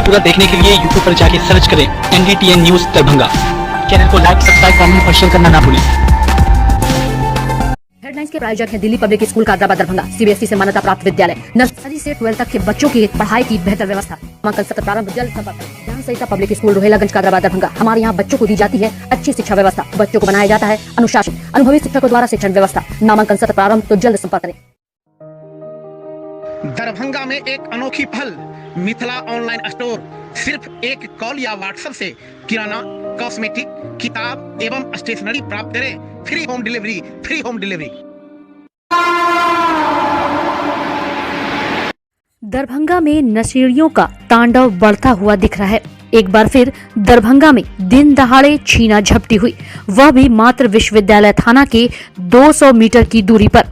पूरा देखने के लिए यूट्यूब पर जाके सर्च करें NDTN न्यूज दरभंगा। चैनल को लाइक, सब्सक्राइब, कमेंट और शेयर करना ना भूलें। हेडलाइंस के प्रायोजक है Delhi public school Kadrabad Darbhanga, CBSE से मान्यता प्राप्त विद्यालय। नर्सरी से 12 तक के बच्चों की पढ़ाई की बेहतर व्यवस्था। नामांकन सत्र प्रारंभ जल्द। संपर्क ज्ञान सहिता पब्लिक स्कूल रोहेलागंज कादराबाद दरभंगा। हमारे यहाँ बच्चों को दी जाती है अच्छी शिक्षा व्यवस्था। बच्चों को बनाया जाता है अनुशासित, अनुभवी शिक्षकों द्वारा शिक्षण व्यवस्था। नामांकन सत्र प्रारंभ, तो जल्द संपर्क करें। दरभंगा में एक अनोखी पहल, मिथिला ऑनलाइन स्टोर। सिर्फ एक कॉल या व्हाट्सएप से किराना, कॉस्मेटिक, किताब एवं स्टेशनरी प्राप्त करें। Free home delivery, free home delivery. Darbhanga में नशेड़ियों का तांडव बढ़ता हुआ दिख रहा है। एक बार फिर दरभंगा में दिन दहाड़े छीना झपटी हुई, वह भी मात्र विश्वविद्यालय थाना के 200 मीटर की दूरी पर।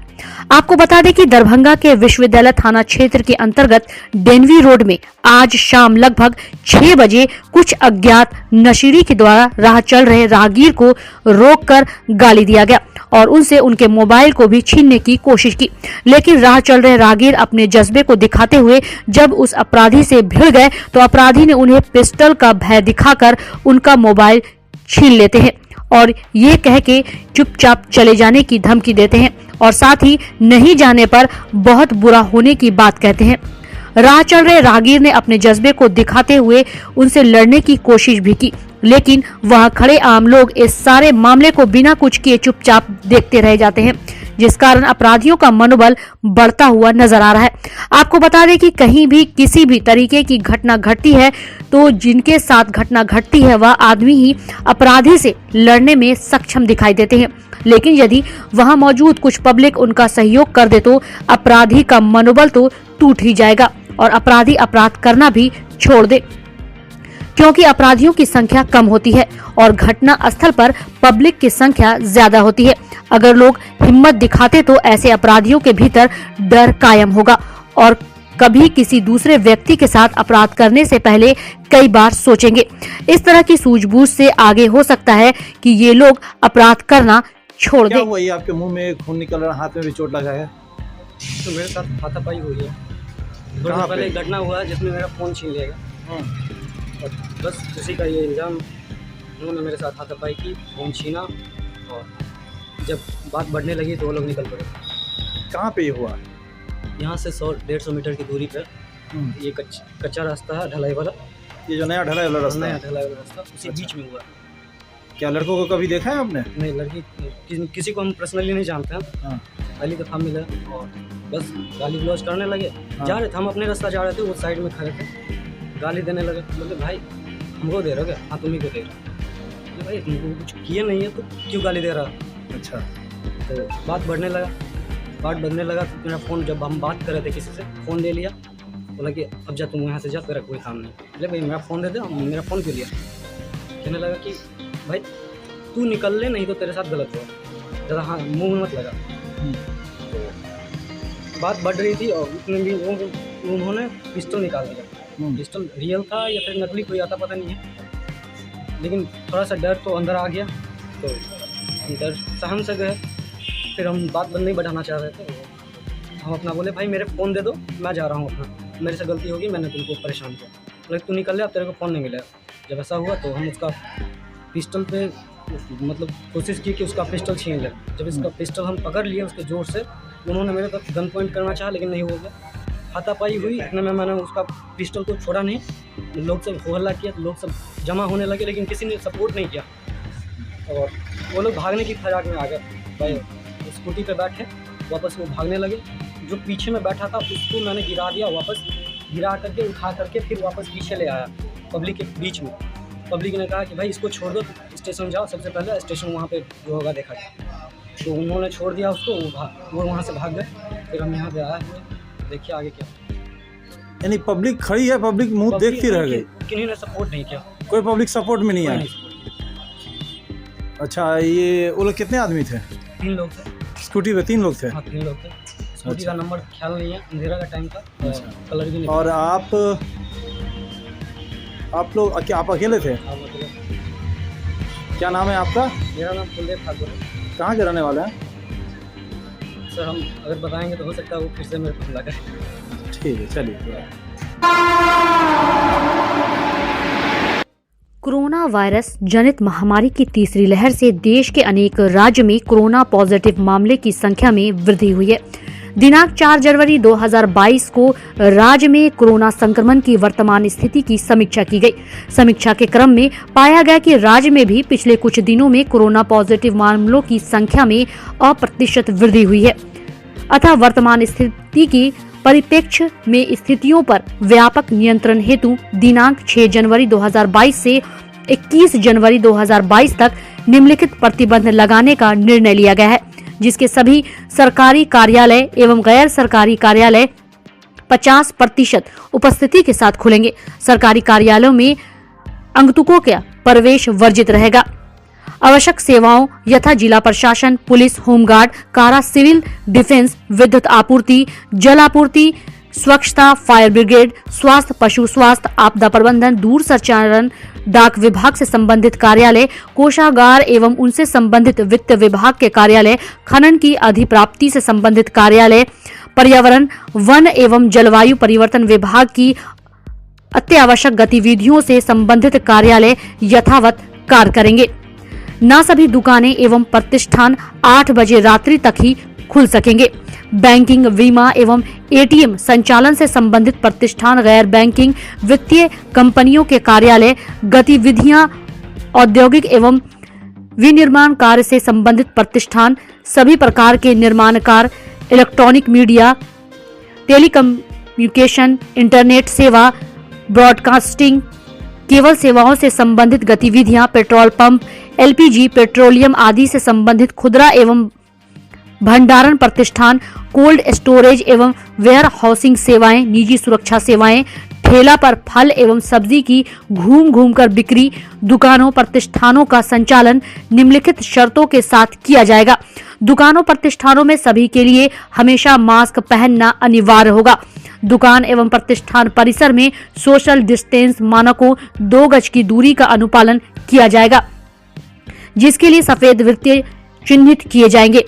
आपको बता दें कि दरभंगा के विश्वविद्यालय थाना क्षेत्र के अंतर्गत डेनवी रोड में आज शाम लगभग 6 बजे कुछ अज्ञात नशेड़ी के द्वारा राह चल रहे राहगीर को रोककर गाली दिया गया और उनसे उनके मोबाइल को भी छीनने की कोशिश की। लेकिन राह चल रहे राहगीर अपने जज्बे को दिखाते हुए जब उस अपराधी से भिड़ गए तो अपराधी ने उन्हें पिस्टल का भय दिखाकर उनका मोबाइल छीन लेते हैं और ये कह के चुपचाप चले जाने की धमकी देते हैं और साथ ही नहीं जाने पर बहुत बुरा होने की बात कहते हैं। राह चल रहे राहगीर ने अपने जज्बे को दिखाते हुए उनसे लड़ने की कोशिश भी की, लेकिन वहां खड़े आम लोग इस सारे मामले को बिना कुछ किए चुपचाप देखते रह जाते हैं, जिस कारण अपराधियों का मनोबल बढ़ता हुआ नजर आ रहा है। आपको बता दें कि कहीं भी किसी भी तरीके की घटना घटती है तो जिनके साथ घटना घटती है वह आदमी ही अपराधी से लड़ने में सक्षम दिखाई देते हैं, लेकिन यदि वहां मौजूद कुछ पब्लिक उनका सहयोग कर दे तो अपराधी का मनोबल तो टूट ही जाएगा और अपराधी अपराध करना भी छोड़ दे, क्योंकि अपराधियों की संख्या कम होती है और घटना स्थल पर पब्लिक की संख्या ज्यादा होती है। अगर लोग हिम्मत दिखाते तो ऐसे अपराधियों के भीतर डर कायम होगा और कभी किसी दूसरे व्यक्ति के साथ अपराध करने से पहले कई बार सोचेंगे। इस तरह की सूझबूझ से आगे हो सकता है कि ये लोग अपराध करना छोड़ क्या दे। हुआ? ये आपके मुंह में खून निकल रहा, हाथ में भी चोट लगा है। तो मेरे साथ हाथापाई हुई है। थोड़ी कहाँ देर पहले पे? एक घटना हुआ है जिसमें मेरा फ़ोन छीन लिया गया और बस उसी का ये इल्ज़ाम, उन्होंने मेरे साथ हाथापाई की, फ़ोन छीना और जब बात बढ़ने लगी तो वो लोग निकल पड़े। कहाँ पे ये हुआ? यहाँ से 100-150 मीटर की दूरी पर ये कच्चा रास्ता है, ढलाई वाला। ये जो नया ढलाई वाला रास्ता नया है, ढलाई वाला रास्ता उसी अच्छा। बीच में हुआ। क्या लड़कों को कभी देखा है आपने? नहीं, लड़की किसी को हम पर्सनली नहीं जानते हैं, हाँ। पहली दफ़ा मिले और बस गाली गलौज करने लगे। हाँ। जा रहे थे, हम अपने रास्ता जा रहे थे, वो साइड में खड़े थे, गाली देने लगे। बोले भाई हमको दे रहे हो क्या? हाँ तुम्ही को दे रहा हूँ। भाई तुमको कुछ किए नहीं है तो क्यों गाली दे रहा? अच्छा। तो बात बढ़ने लगा तो मेरा फ़ोन, जब हम बात कर रहे थे किसी से, फ़ोन ले लिया। बोला कि अब जा तुम यहाँ से जा, तेरा कोई काम नहीं। बोले भाई मेरा फ़ोन दे दे। मेरा फ़ोन क्यों लिया? कहने लगा कि भाई तू निकल ले, नहीं तो तेरे साथ गलत हो, ज़्यादा हाँ मुँह में मत लगा। तो बात बढ़ रही थी और उसमें भी उन्होंने पिस्टल निकाल दिया। पिस्टल रियल था या फिर नकली, कोई आता पता नहीं है, लेकिन थोड़ा सा डर तो अंदर आ गया तो हम डर सहम से गए। फिर हम बात नहीं बढ़ाना चाह रहे थे, हम अपना बोले भाई मेरे फ़ोन दे दो, मैं जा रहा हूँ अपना, मेरे से गलती होगी, मैंने तुमको परेशान किया। बोले तू निकल ले, अब तेरे को फ़ोन नहीं मिलेगा। जब ऐसा हुआ तो हम उसका पिस्टल पे मतलब कोशिश की कि उसका पिस्टल छीन ले। जब इसका पिस्टल हम पकड़ लिए उसके ज़ोर से, उन्होंने मेरे तरफ गन पॉइंट करना चाहा लेकिन नहीं हो गया। हाथापाई हुई, इतने में मैंने उसका पिस्टल को छोड़ा नहीं, लोग सब हो हल्ला किया, लोग सब जमा होने लगे, लेकिन किसी ने सपोर्ट नहीं किया और वो लोग भागने की फिराक में आ गए। भाई स्कूटी पे बैठे, वापस वो भागने लगे। जो पीछे में बैठा था उसको मैंने गिरा दिया, वापस गिरा करके उठा करके फिर वापस पीछे ले आया पब्लिक के बीच में। पब्लिक ने कहा कि भाई इसको छोड़ दो, स्टेशन जाओ, सबसे पहले स्टेशन वहाँ पे जो होगा देखा जाए। तो उन्होंने छोड़ दिया उसको, वो वहाँ से भाग गए। फिर हम यहाँ पे आए हुए, देखिए आगे क्या। यानी पब्लिक खड़ी है, पब्लिक मुंह देखती रह गई, किन्हीं ने सपोर्ट नहीं किया, कोई पब्लिक सपोर्ट में नहीं कोई आया। नहीं support अच्छा, ये वो लोग कितने आदमी थे? किया। 3 लोग थे। स्कूटी पे 3 लोग थे। हाँ 3 लोग थे। स्कूटी का नंबर ख्याल नहीं है, अंधेरा का टाइम था, कलर भी नहीं। और आप लोग क्या आप अकेले थे? हाँ, मतलब क्या नाम है आपका? मेरा नाम कुलदेव ठाकुर है। कहाँ के रहने वाले हैं? सर हम अगर बताएंगे तो हो सकता है वो फिर से मेरे को हमला करे। ठीक है, चलिए। कोरोना वायरस जनित महामारी की तीसरी लहर से देश के अनेक राज्य में कोरोना पॉजिटिव मामले की संख्या में वृद्धि हुई है। दिनांक 4 जनवरी 2022 को राज्य में कोरोना संक्रमण की वर्तमान स्थिति की समीक्षा की गई। समीक्षा के क्रम में पाया गया कि राज्य में भी पिछले कुछ दिनों में कोरोना पॉजिटिव मामलों की संख्या में अप्रतिशत वृद्धि हुई है। अतः वर्तमान स्थिति की परिप्रेक्ष्य में स्थितियों पर व्यापक नियंत्रण हेतु दिनांक 6 जनवरी 2022 से 21 जनवरी 2022 तक निम्नलिखित प्रतिबंध लगाने का निर्णय लिया गया है, जिसके सभी सरकारी कार्यालय एवं गैर सरकारी कार्यालय 50% उपस्थिति के साथ खुलेंगे। सरकारी कार्यालयों में आगंतुकों का प्रवेश वर्जित रहेगा। आवश्यक सेवाओं यथा जिला प्रशासन, पुलिस, होमगार्ड, कारा, सिविल डिफेंस, विद्युत आपूर्ति, जल आपूर्ति, स्वच्छता, फायर ब्रिगेड, स्वास्थ्य, पशु स्वास्थ्य, आपदा प्रबंधन, दूर संचारण, डाक विभाग से संबंधित कार्यालय, कोषागार एवं उनसे संबंधित वित्त विभाग के कार्यालय, खनन की अधिप्राप्ति से संबंधित कार्यालय, पर्यावरण, वन एवं जलवायु परिवर्तन विभाग की अत्यावश्यक गतिविधियों से संबंधित कार्यालय यथावत कार्य करेंगे। न सभी दुकानें एवं प्रतिष्ठान 8 बजे रात्रि तक ही खुल सकेंगे। बैंकिंग, बीमा एवं एटीएम संचालन से संबंधित प्रतिष्ठान, गैर बैंकिंग वित्तीय कंपनियों के कार्यालय, गतिविधियां, औद्योगिक एवं विनिर्माण कार्य से संबंधित प्रतिष्ठान, सभी प्रकार के निर्माण कार्य, इलेक्ट्रॉनिक मीडिया, टेलीकम्युनिकेशन, इंटरनेट सेवा, ब्रॉडकास्टिंग, केबल सेवाओं से संबंधित गतिविधियां, पेट्रोल पंप, एलपीजी, पेट्रोलियम आदि से संबंधित खुदरा एवं भंडारण प्रतिष्ठान, कोल्ड स्टोरेज एवं वेयर हाउसिंग सेवाएं, निजी सुरक्षा सेवाएं, ठेला पर फल एवं सब्जी की घूम कर बिक्री, दुकानों प्रतिष्ठानों का संचालन निम्नलिखित शर्तों के साथ किया जाएगा। दुकानों प्रतिष्ठानों में सभी के लिए हमेशा मास्क पहनना अनिवार्य होगा। दुकान एवं प्रतिष्ठान परिसर में सोशल डिस्टेंस मानकों 2 गज की दूरी का अनुपालन किया जाएगा, जिसके लिए सफेद वृत्त चिन्हित किए जाएंगे।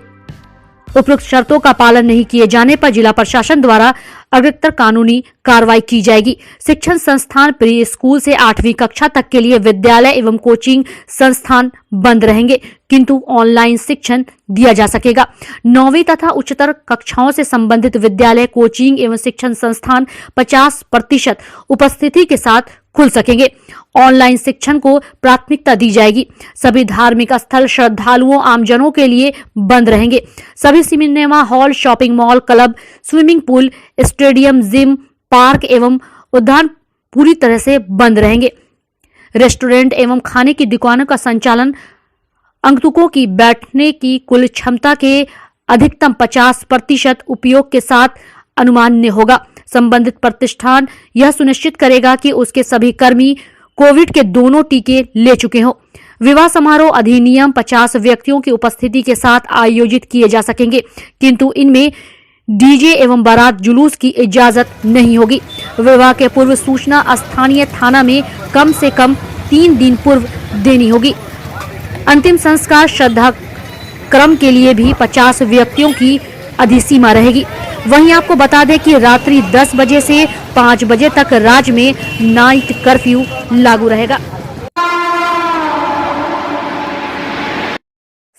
उपरोक्त शर्तों का पालन नहीं किए जाने पर जिला प्रशासन द्वारा अग्रतर कानूनी कार्रवाई की जाएगी। शिक्षण संस्थान प्री स्कूल से 8वीं कक्षा तक के लिए विद्यालय एवं कोचिंग संस्थान बंद रहेंगे, किंतु ऑनलाइन शिक्षण दिया जा सकेगा। 9वीं तथा उच्चतर कक्षाओं से संबंधित विद्यालय, कोचिंग एवं शिक्षण संस्थान 50% उपस्थिति के साथ खुल सकेंगे। ऑनलाइन शिक्षण को प्राथमिकता दी जाएगी। सभी धार्मिक स्थल श्रद्धालुओं आमजनों के लिए बंद रहेंगे। सभी cinema hall, shopping mall, club, swimming pool, stadium, gym, park एवं उद्यान पूरी तरह से बंद रहेंगे। रेस्टोरेंट एवं खाने की दुकानों का संचालन आगंतुकों की बैठने की कुल क्षमता के अधिकतम 50% उपयोग के साथ अनुमान्य होगा। संबंधित प्रतिष्ठान यह सुनिश्चित करेगा कि उसके सभी कर्मी कोविड के दोनों टीके ले चुके हों। विवाह समारोह अधिनियम 50 व्यक्तियों की उपस्थिति के साथ आयोजित किए जा सकेंगे, किंतु इनमें डीजे एवं बारात जुलूस की इजाजत नहीं होगी। विवाह के पूर्व सूचना स्थानीय थाना में कम से कम 3 दिन पूर्व देनी होगी। अंतिम संस्कार श्रद्धा क्रम के लिए भी 50 व्यक्तियों की अधिसीमा रहेगी। वहीं आपको बता दें कि रात्रि 10 बजे से 5 बजे तक राज्य में नाइट कर्फ्यू लागू रहेगा।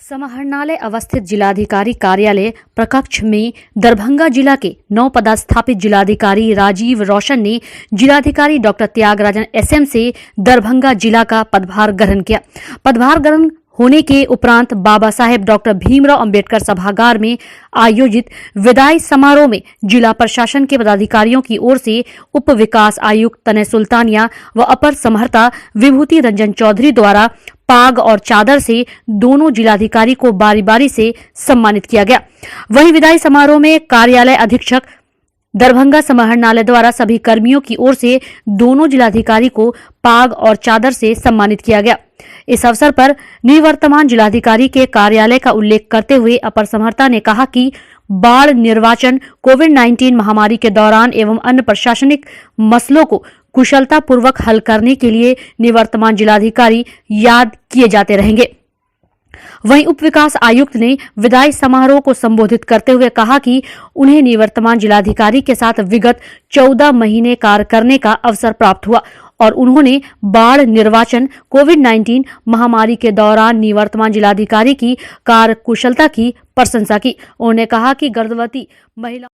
समाहरणालय अवस्थित जिलाधिकारी कार्यालय प्रकक्ष में दरभंगा जिला के नवपदस्थापित जिलाधिकारी राजीव रोशन ने जिलाधिकारी डॉक्टर त्यागराजन एसएम से दरभंगा जिला का पदभार ग्रहण किया। पदभार ग्रहण होने के उपरांत बाबा साहेब डॉक्टर भीमराव अंबेडकर सभागार में आयोजित विदाई समारोह में जिला प्रशासन के पदाधिकारियों की ओर से उप विकास आयुक्त तनय सुल्तानिया व अपर समहर्ता विभूति रंजन चौधरी द्वारा पाग और चादर से दोनों जिलाधिकारी को बारी बारी से सम्मानित किया गया। वहीं विदाई समारोह में कार्यालय अधीक्षक दरभंगा समाहरणालय द्वारा सभी कर्मियों की ओर से दोनों जिलाधिकारी को पाग और चादर से सम्मानित किया गया। इस अवसर पर निवर्तमान जिलाधिकारी के कार्यालय का उल्लेख करते हुए अपर समहर्ता ने कहा कि बाढ़ निर्वाचन, कोविड-19 महामारी के दौरान एवं अन्य प्रशासनिक मसलों को कुशलता पूर्वक हल करने के लिए निवर्तमान जिलाधिकारी याद किए जाते रहेंगे। वहीं उप विकास आयुक्त ने विदाई समारोह को संबोधित करते हुए कहा कि उन्हें निवर्तमान जिलाधिकारी के साथ विगत 14 महीने कार्य करने का अवसर प्राप्त हुआ और उन्होंने बाढ़ निर्वाचन कोविड-19 महामारी के दौरान निवर्तमान जिलाधिकारी की कार्यकुशलता की प्रशंसा की। उन्होंने कहा कि गर्भवती महिला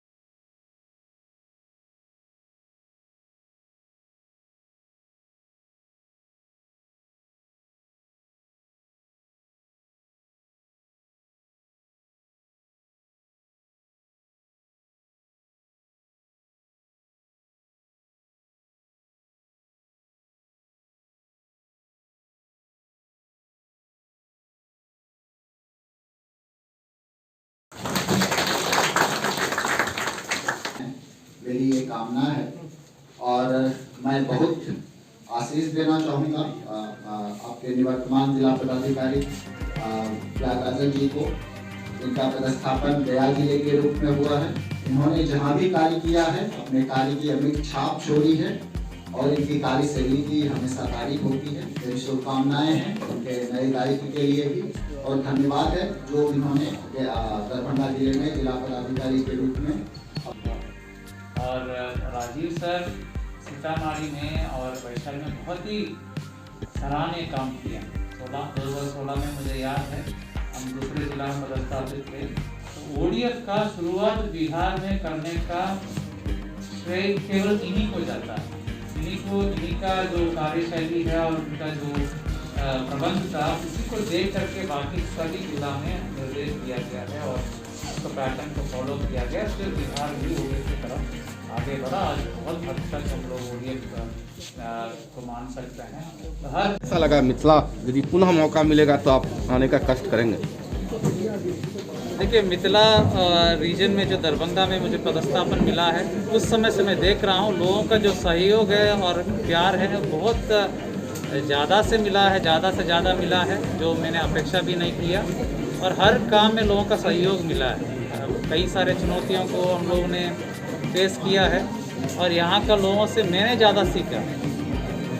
मेरी ये कामना है और मैं बहुत आशीष देना चाहूँगा आपके निवर्तमान जिला पदाधिकारी त्यागराजन जी को। इनका पदस्थापन गया जिले के रूप में हुआ है। इन्होंने जहाँ भी कार्य किया है अपने कार्य की अमिट छाप छोड़ी है और इनकी कार्यशैली की हमेशा तारीफ होती है। मेरी शुभकामनाएं हैं उनके नए दायित्व के लिए भी और धन्यवाद है जो इन्होंने दरभंगा जिले में जिला पदाधिकारी के रूप में। और राजीव सर सीतामढ़ी में और वैशाली में बहुत ही सराहनीय काम किया। 2016 में मुझे याद है हम दूसरे जिला में पदस्थापित थे, तो ODF का शुरुआत बिहार में करने का श्रेय केवल इन्हीं को जाता है। इन्हीं का जो कार्यशैली है और उनका जो प्रबंध था उसी को देख करके बाकी सभी जिला में निर्देश दिया गया है और उसको पैटर्न को फॉलो किया गया। फिर बिहार भी ODF की तरफ आगे बढ़ा। आज बहुत हद तक हम लोग ODF को मान सकते हैं। ऐसा लगा मिथिला यदि पुनः मौका मिलेगा तो आप आने का कष्ट करेंगे? देखिए, मिथिला रीजन में जो दरभंगा में मुझे पदस्थापन मिला है उस समय से मैं देख रहा हूँ लोगों का जो सहयोग है और प्यार है बहुत ज़्यादा से मिला है, ज़्यादा से ज़्यादा मिला है, जो मैंने अपेक्षा भी नहीं किया। और हर काम में लोगों का सहयोग मिला है। कई सारे चुनौतियों को हम लोगों ने फेस किया है और यहाँ का लोगों से मैंने ज़्यादा सीखा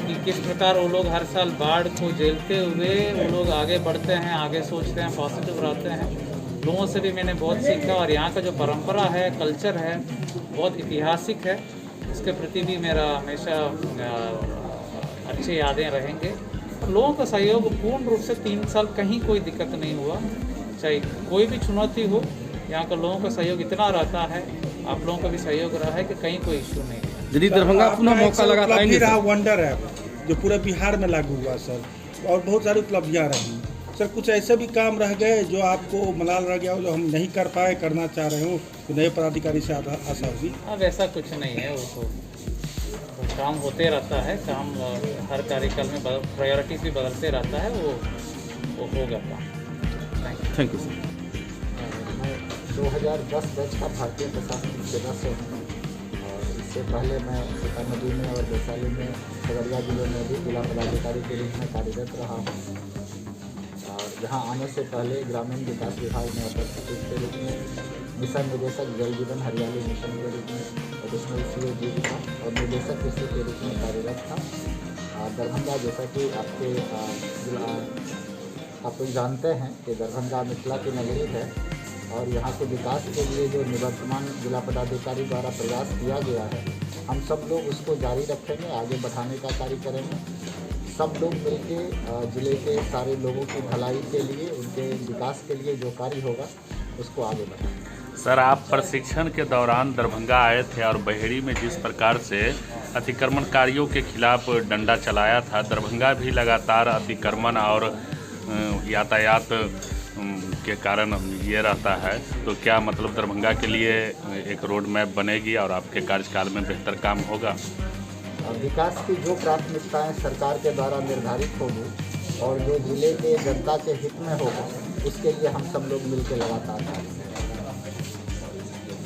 कि किस प्रकार वो लोग हर साल बाढ़ को झेलते हुए वो लोग आगे बढ़ते हैं, आगे सोचते हैं, पॉजिटिव रहते हैं। लोगों से भी मैंने बहुत सीखा और यहाँ का जो परंपरा है, कल्चर है, बहुत ऐतिहासिक है। इसके प्रति भी मेरा हमेशा अच्छी यादें रहेंगे। लोगों का सहयोग पूर्ण रूप से 3 साल कहीं कोई दिक्कत नहीं हुआ। चाहे कोई भी चुनौती हो, यहाँ का लोगों का सहयोग इतना रहता है, आप लोगों का भी सहयोग रहा है कि कहीं कोई इश्यू नहीं है। यदि दरभंगा पुनः मौका लगा पाएंगे? वंडर है जो पूरे बिहार में लागू हुआ सर, और बहुत सारी उपलब्धियाँ रही सर। कुछ ऐसे भी काम रह गए जो आपको मलाल रह गया हो, जो हम नहीं कर पाए, करना चाह रहे हो, तो नए पदाधिकारी से आशा होगी? अब ऐसा कुछ नहीं है, वो तो काम होते रहता है। काम हर कार्यकाल में प्रायोरिटीज भी बदलते रहता है, वो होगा काम। Thank you sir. मैं 2010 बैच का भारतीय प्रशासनिक सेवा से हूँ और इससे पहले मैं सीतामढ़ी में और वैशाली में खगड़िया जिले में भी जिला पदाधिकारी के रूप में कार्यरत रहा हूँ। और यहाँ आने से पहले ग्रामीण विकास विभाग में अपर सचिव के रूप में, मिशन निदेशक जल जीवन हरियाली मिशन के रूप में, एडिशनल CO जीविका और निदेशक कृषि के रूप में कार्यरत था। दरभंगा, जैसा कि आप लोग जानते हैं कि दरभंगा मिथिला की नगरी है और यहाँ के विकास के लिए जो निवर्तमान जिला पदाधिकारी द्वारा प्रयास किया गया है, हम सब लोग उसको जारी रखेंगे, आगे बढ़ाने का कार्य करेंगे। सब लोग मिलकर जिले के सारे लोगों की भलाई के लिए, उनके विकास के लिए जो कार्य होगा उसको आगे बढ़ाएंगे। सर, आप प्रशिक्षण के दौरान दरभंगा आए थे और बहेड़ी में जिस प्रकार से अतिक्रमणकारियों के खिलाफ डंडा चलाया था, दरभंगा भी लगातार अतिक्रमण और यातायात के कारण ये रहता है, तो क्या मतलब दरभंगा के लिए एक रोड मैप बनेगी और आपके कार्यकाल में बेहतर काम होगा? विकास की जो प्राथमिकताएं सरकार के द्वारा निर्धारित होगी और जो जिले के जनता के हित में होगा, उसके लिए हम सब लोग मिलकर लगातार कार्य करेंगे।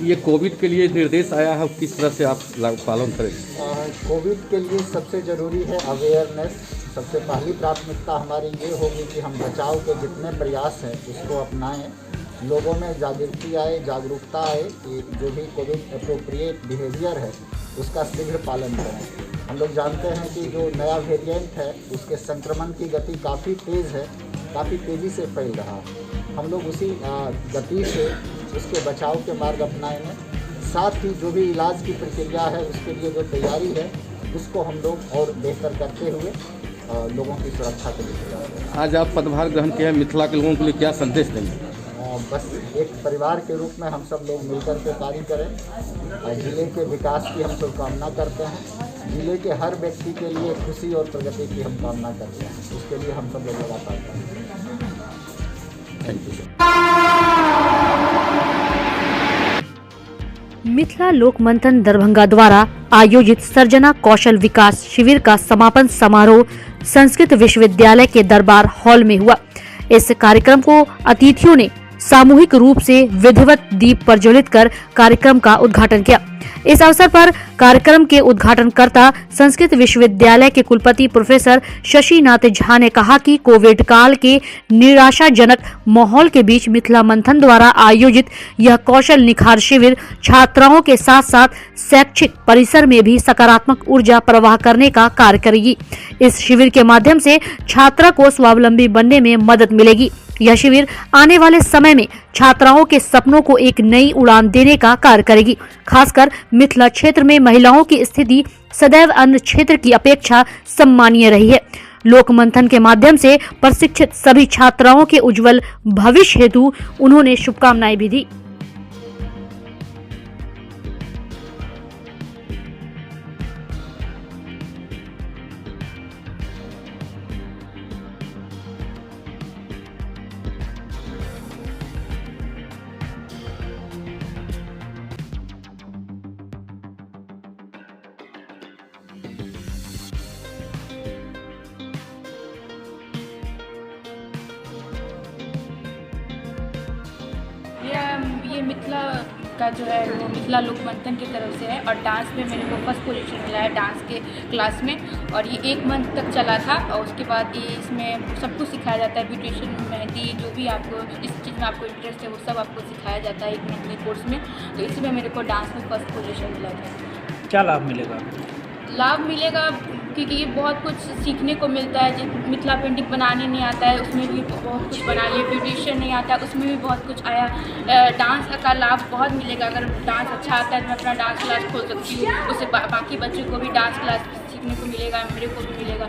ये कोविड के लिए निर्देश आया है, किस तरह से आप पालन करें? कोविड के लिए सबसे ज़रूरी है अवेयरनेस। सबसे पहली प्राथमिकता हमारी ये होगी कि हम बचाव के जितने प्रयास हैं उसको अपनाएं, लोगों में जागरूकता आए कि जो भी कोविड अप्रोप्रिएट बिहेवियर है उसका शीघ्र पालन करें। हम लोग जानते हैं कि जो नया वेरिएंट है उसके संक्रमण की गति काफ़ी तेज़ है, काफ़ी तेज़ी से फैल रहा है। हम लोग उसी गति से उसके बचाव के मार्ग अपनाएंगे। साथ ही जो भी इलाज की प्रक्रिया है उसके लिए जो तैयारी है इसको हम लोग और बेहतर करते हुए लोगों की सुरक्षा के लिए जा रहे हैं। आज आप पदभार ग्रहण किया है, मिथिला के लोगों के लिए क्या संदेश देंगे? बस एक परिवार के रूप में हम सब लोग मिलकर के कार्य करें। जिले के विकास की हम शुभकामना करते हैं। जिले के हर व्यक्ति के लिए खुशी और प्रगति की हम कामना करते हैं। उसके लिए हम सब लोग लगातार करते हैं। Thank you. मिथिला लोक मंथन दरभंगा द्वारा आयोजित सर्जना कौशल विकास शिविर का समापन समारोह संस्कृत विश्वविद्यालय के दरबार हॉल में हुआ। इस कार्यक्रम को अतिथियों ने सामूहिक रूप से विधिवत दीप प्रज्वलित कर कार्यक्रम का उद्घाटन किया। इस अवसर पर कार्यक्रम के उद्घाटनकर्ता संस्कृत विश्वविद्यालय के कुलपति प्रोफेसर शशिनाथ झा ने कहा कि कोविड काल के निराशाजनक माहौल के बीच मिथिला मंथन द्वारा आयोजित यह कौशल निखार शिविर छात्राओं के साथ साथ शैक्षिक परिसर में भी सकारात्मक ऊर्जा प्रवाह करने का कार्य करेगी। इस शिविर के माध्यम से छात्रा को स्वावलंबी बनने में मदद मिलेगी। यह शिविर आने वाले समय में छात्राओं के सपनों को एक नई उड़ान देने का कार्य करेगी। खासकर मिथिला क्षेत्र में महिलाओं की स्थिति सदैव अन्य क्षेत्र की अपेक्षा सम्मानीय रही है। लोक मंथन के माध्यम से प्रशिक्षित सभी छात्राओं के उज्जवल भविष्य हेतु उन्होंने शुभकामनाएं भी दी। ये मिथिला का जो है वो मिथिला लोक मंथन की तरफ से है और डांस में मेरे को फर्स्ट पोजीशन मिला है डांस के क्लास में। और ये 1 मंथ तक चला था और उसके बाद ये इसमें सब कुछ सिखाया जाता है। ब्यूटिशियन, मेहंदी, जो भी आपको जिस चीज़ में आपको इंटरेस्ट है वो सब आपको सिखाया जाता है 1 मंथ के कोर्स में। तो इसी में मेरे को डांस में फर्स्ट पोजीशन मिला था। क्या लाभ मिलेगा? लाभ मिलेगा क्योंकि ये बहुत कुछ सीखने को मिलता है। जिस मिथिला पेंटिंग बनाने नहीं आता है उसमें भी बहुत कुछ बना लिया, ब्यूटिशियन नहीं आता है उसमें भी बहुत कुछ आया। डांस का लाभ बहुत मिलेगा। अगर डांस अच्छा आता है तो मैं अपना डांस क्लास खोल सकती हूँ, उससे बाकी बच्चों को भी डांस क्लास सीखने को मिलेगा, मेरे को भी मिलेगा।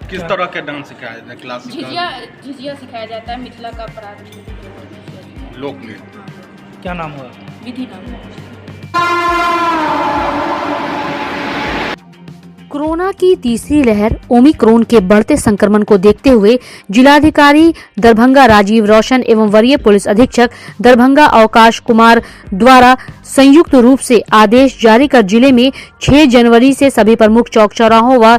किस तरह के डांस सिखाया जाता है? क्लासिकल, झिझिया सिखाया जाता है, मिथिला का पारंपरिक लोक नृत्य। क्या नाम हुआ? विधि नाम है। कोरोना की तीसरी लहर ओमिक्रॉन के बढ़ते संक्रमण को देखते हुए जिलाधिकारी दरभंगा राजीव रोशन एवं वरीय पुलिस अधीक्षक दरभंगा अवकाश कुमार द्वारा संयुक्त रूप से आदेश जारी कर जिले में 6 जनवरी से सभी प्रमुख चौक चौराहों व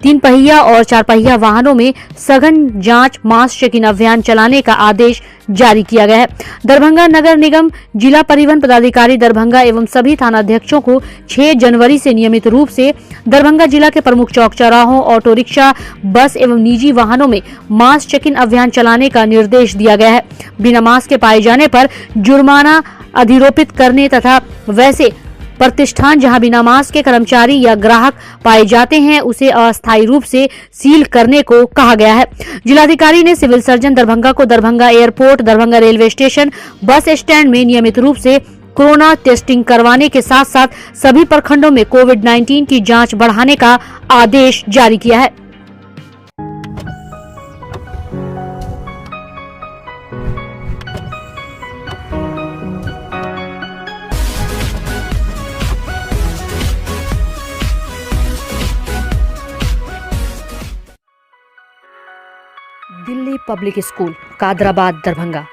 3 पहिया और 4 पहिया वाहनों में सघन जांच मास चेकिंग अभियान चलाने का आदेश जारी किया गया है। दरभंगा नगर निगम, जिला परिवहन पदाधिकारी दरभंगा एवं सभी थानाध्यक्षों को 6 जनवरी से नियमित रूप से दरभंगा जिला के प्रमुख चौक चौराहों, ऑटो रिक्शा, बस एवं निजी वाहनों में मास चेकिंग अभियान चलाने का निर्देश दिया गया है। बिना मास्क के पाए जाने पर जुर्माना अधिरोपित करने तथा वैसे प्रतिष्ठान जहां बिना मास्क के कर्मचारी या ग्राहक पाए जाते हैं उसे अस्थायी रूप से सील करने को कहा गया है। जिलाधिकारी ने सिविल सर्जन दरभंगा को Darbhanga airport, Darbhanga railway station, bus stand में नियमित रूप से कोरोना टेस्टिंग करवाने के साथ साथ सभी प्रखंडों में कोविड-19 की जांच बढ़ाने का आदेश जारी किया है। Delhi public school Kadrabad Darbhanga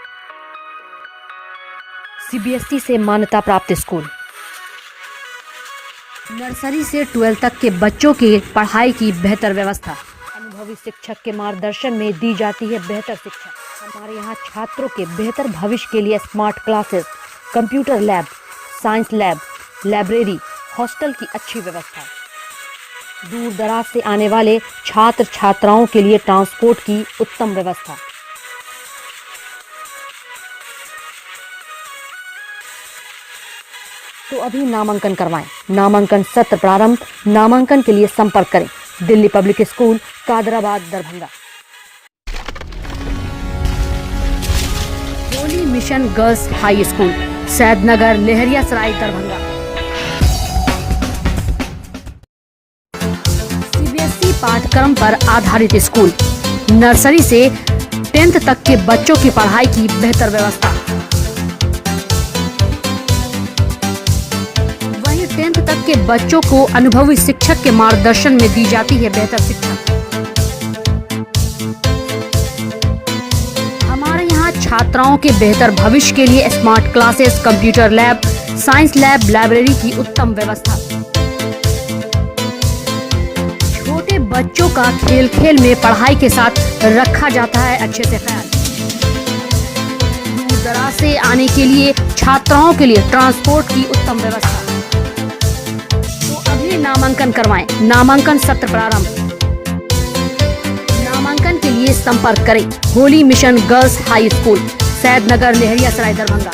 CBSE से मान्यता प्राप्त स्कूल। नर्सरी से 12 तक के बच्चों की पढ़ाई की बेहतर व्यवस्था। अनुभवी शिक्षक के मार्गदर्शन में दी जाती है बेहतर शिक्षा। हमारे यहाँ छात्रों के बेहतर भविष्य के लिए smart classes, computer lab, science lab, library, hostel की अच्छी व्यवस्था। दूर दराज से आने वाले छात्र छात्राओं के लिए ट्रांसपोर्ट की उत्तम व्यवस्था। तो अभी नामांकन करवाएं। नामांकन सत्र प्रारंभ। नामांकन के लिए संपर्क करें Delhi public school Kadrabad Darbhanga. Holy mission girls high school Saidnagar Laheria Sarai Darbhanga. पाठ्यक्रम पर आधारित स्कूल, नर्सरी से 10th तक के बच्चों की पढ़ाई की बेहतर व्यवस्था। वहीं 10th तक के बच्चों को अनुभवी शिक्षक के मार्गदर्शन में दी जाती है बेहतर शिक्षा। हमारे यहाँ छात्राओं के बेहतर भविष्य के लिए smart classes, computer lab, science lab, library की उत्तम व्यवस्था। छोटे बच्चों का खेल खेल में पढ़ाई के साथ रखा जाता है अच्छे से ख्याल। दूर दराज से आने के लिए छात्राओं के लिए ट्रांसपोर्ट की उत्तम व्यवस्था। तो अभी नामांकन करवाएं। नामांकन सत्र प्रारंभ। नामांकन के लिए संपर्क करें holy mission girls high school, Saidnagar, Laheria Sarai, Darbhanga.